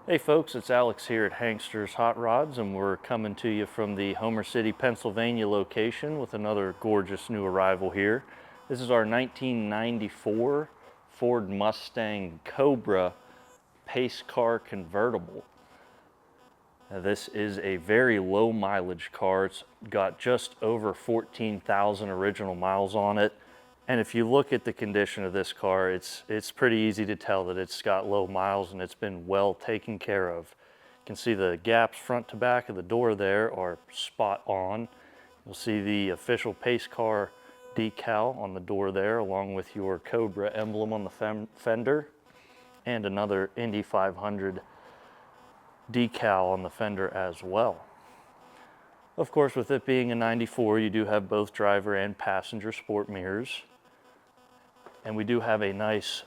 Hey folks, it's Alex here at Hankster's Hot Rods, and we're coming to you from the Homer City, Pennsylvania location with another gorgeous new arrival here. This is our 1994 Ford Mustang Cobra pace car convertible. Now, this is a very low mileage car. It's got just over 14,000 original miles on it. And if you look at the condition of this car, it's pretty easy to tell that it's got low miles and it's been well taken care of. You can see the gaps front to back of the door there are spot on. You'll see the official pace car decal on the door there, along with your Cobra emblem on the fender, and another Indy 500 decal on the fender as well. Of course, with it being a 94, you do have both driver and passenger sport mirrors. And we do have a nice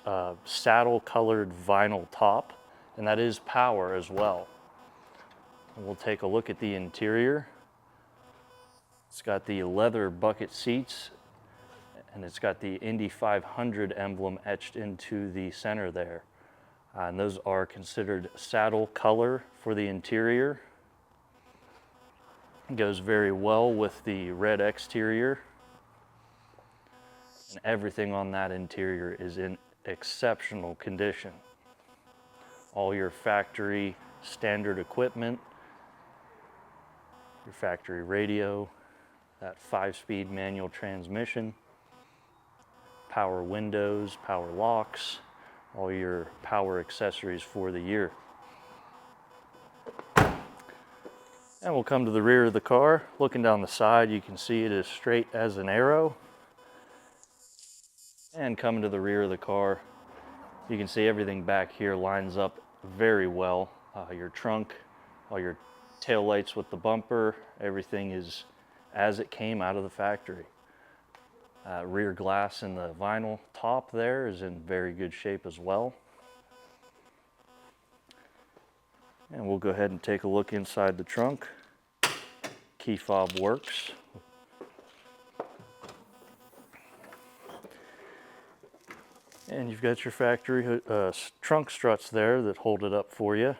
saddle colored vinyl top, and that is power as well. And we'll take a look at the interior. It's got the leather bucket seats, and it's got the Indy 500 emblem etched into the center there. And those are considered saddle color for the interior. It goes very well with the red exterior. And everything on that interior is in exceptional condition. All your factory standard equipment, your factory radio, that 5-speed manual transmission, power windows, power locks, all your power accessories for the year. And we'll come to the rear of the car. Looking down the side, you can see it is straight as an arrow. And coming to the rear of the car, you can see everything back here lines up very well. Your trunk, all your tail lights with the bumper, everything is as it came out of the factory. Rear glass in the vinyl top there is in very good shape as well. And we'll go ahead and take a look inside the trunk. Key fob works. And you've got your factory trunk struts there that hold it up for you.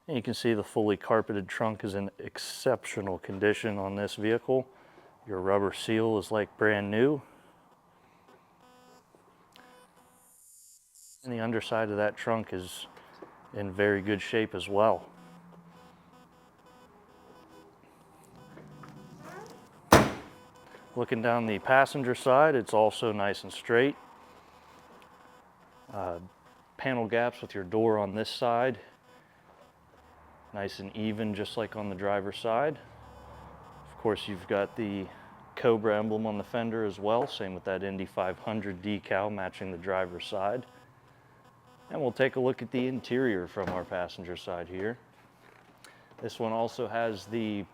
And you can see the fully carpeted trunk is in exceptional condition on this vehicle. Your rubber seal is like brand new. And the underside of that trunk is in very good shape as well. Looking down the passenger side, it's also nice and straight. Panel gaps with your door on this side, nice and even, just like on the driver's side. Of course, you've got the Cobra emblem on the fender as well, same with that Indy 500 decal matching the driver's side. And we'll take a look at the interior from our passenger side here. This one also has the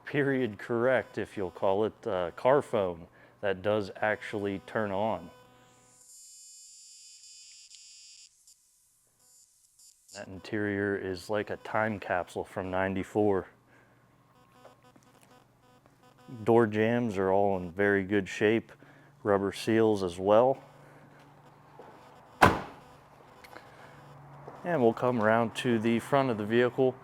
period correct, if you'll call it, car phone that does actually turn on. That interior is like a time capsule from '94. Door jambs are all in very good shape. Rubber seals as well. And we'll come around to the front of the vehicle.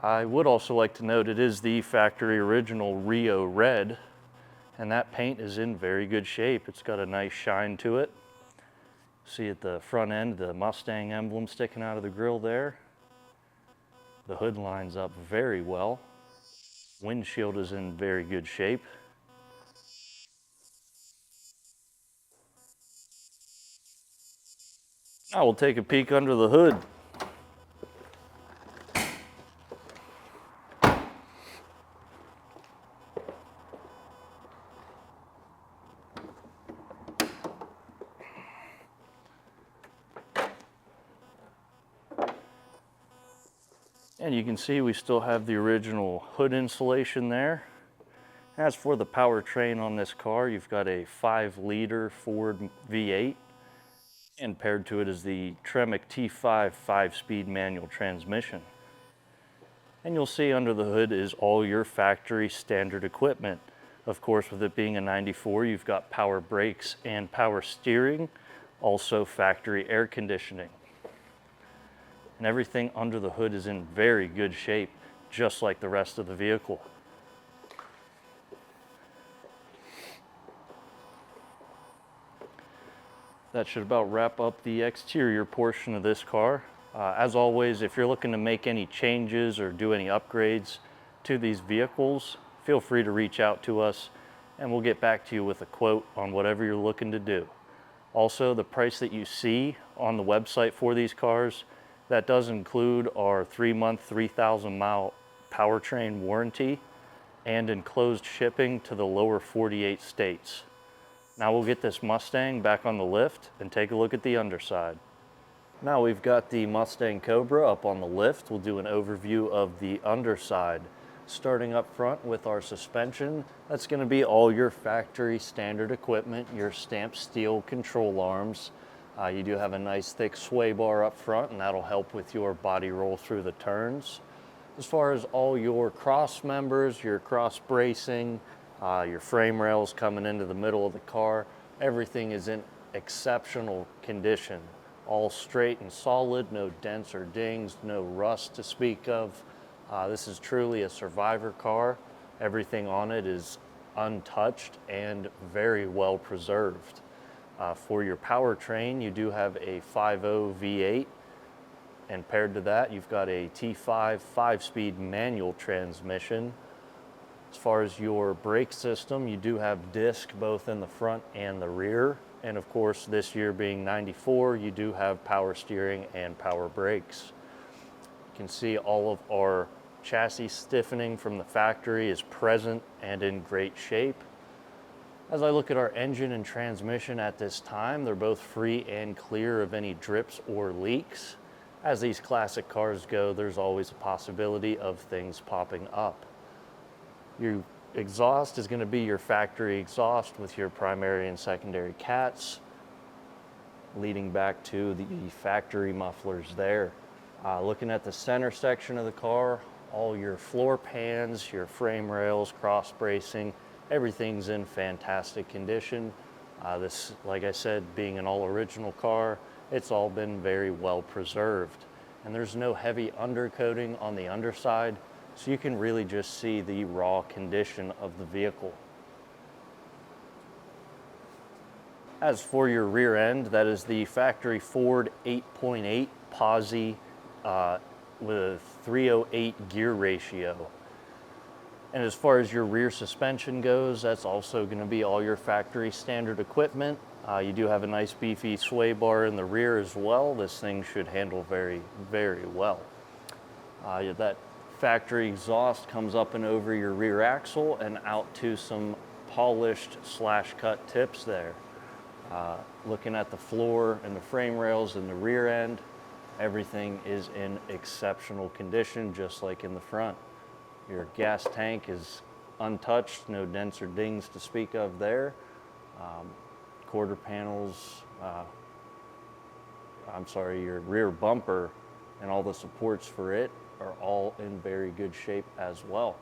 I would also like to note it is the factory original Rio Red, and that paint is in very good shape. It's got a nice shine to it. See at the front end, the Mustang emblem sticking out of the grille there. The hood lines up very well. Windshield is in very good shape. Now we'll take a peek under the hood. And you can see we still have the original hood insulation there. As for the powertrain on this car, you've got a 5-liter Ford V8, and paired to it is the Tremec T5 5-speed manual transmission. And you'll see under the hood is all your factory standard equipment. Of course, with it being a 94, you've got power brakes and power steering, also factory air conditioning. and everything under the hood is in very good shape, just like the rest of the vehicle. That should about wrap up the exterior portion of this car. As always, if you're looking to make any changes or do any upgrades to these vehicles, feel free to reach out to us and we'll get back to you with a quote on whatever you're looking to do. Also, the price that you see on the website for these cars, that does include our 3-month, 3,000 mile powertrain warranty and enclosed shipping to the lower 48 states. Now we'll get this Mustang back on the lift and take a look at the underside. Now we've got the Mustang Cobra up on the lift. We'll do an overview of the underside. Starting up front with our suspension, that's going to be all your factory standard equipment, your stamped steel control arms. You do have a nice thick sway bar up front, and that'll help with your body roll through the turns. As far as all your cross members, your cross bracing, your frame rails coming into the middle of the car, everything is in exceptional condition. All straight and solid, no dents or dings, no rust to speak of. This is truly a survivor car. Everything on it is untouched and very well preserved. For your powertrain, you do have a 5.0 V8, and paired to that, you've got a T5 5-speed manual transmission. As far as your brake system, you do have disc both in the front and the rear. And of course, this year being 94, you do have power steering and power brakes. You can see all of our chassis stiffening from the factory is present and in great shape. As I look at our engine and transmission at this time, they're both free and clear of any drips or leaks. As these classic cars go, there's always a possibility of things popping up. Your exhaust is going to be your factory exhaust with your primary and secondary cats, leading back to the factory mufflers there. Looking at the center section of the car, all your floor pans, your frame rails, cross bracing, everything's in fantastic condition. This, like I said, being an all original car, it's all been very well preserved. And there's no heavy undercoating on the underside, so you can really just see the raw condition of the vehicle. As for your rear end, that is the factory Ford 8.8 POSI with a 308 gear ratio. And as far as your rear suspension goes, that's also going to be all your factory standard equipment. You do have a nice beefy sway bar in the rear as well. This thing should handle very, very well. That factory exhaust comes up and over your rear axle and out to some polished slash cut tips there. Looking at the floor and the frame rails in the rear end, everything is in exceptional condition, just like in the front. Your gas tank is untouched, no dents or dings to speak of there. Quarter panels, your rear bumper and all the supports for it are all in very good shape as well.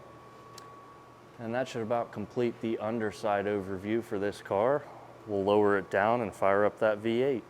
And that should about complete the underside overview for this car. We'll lower it down and fire up that V8.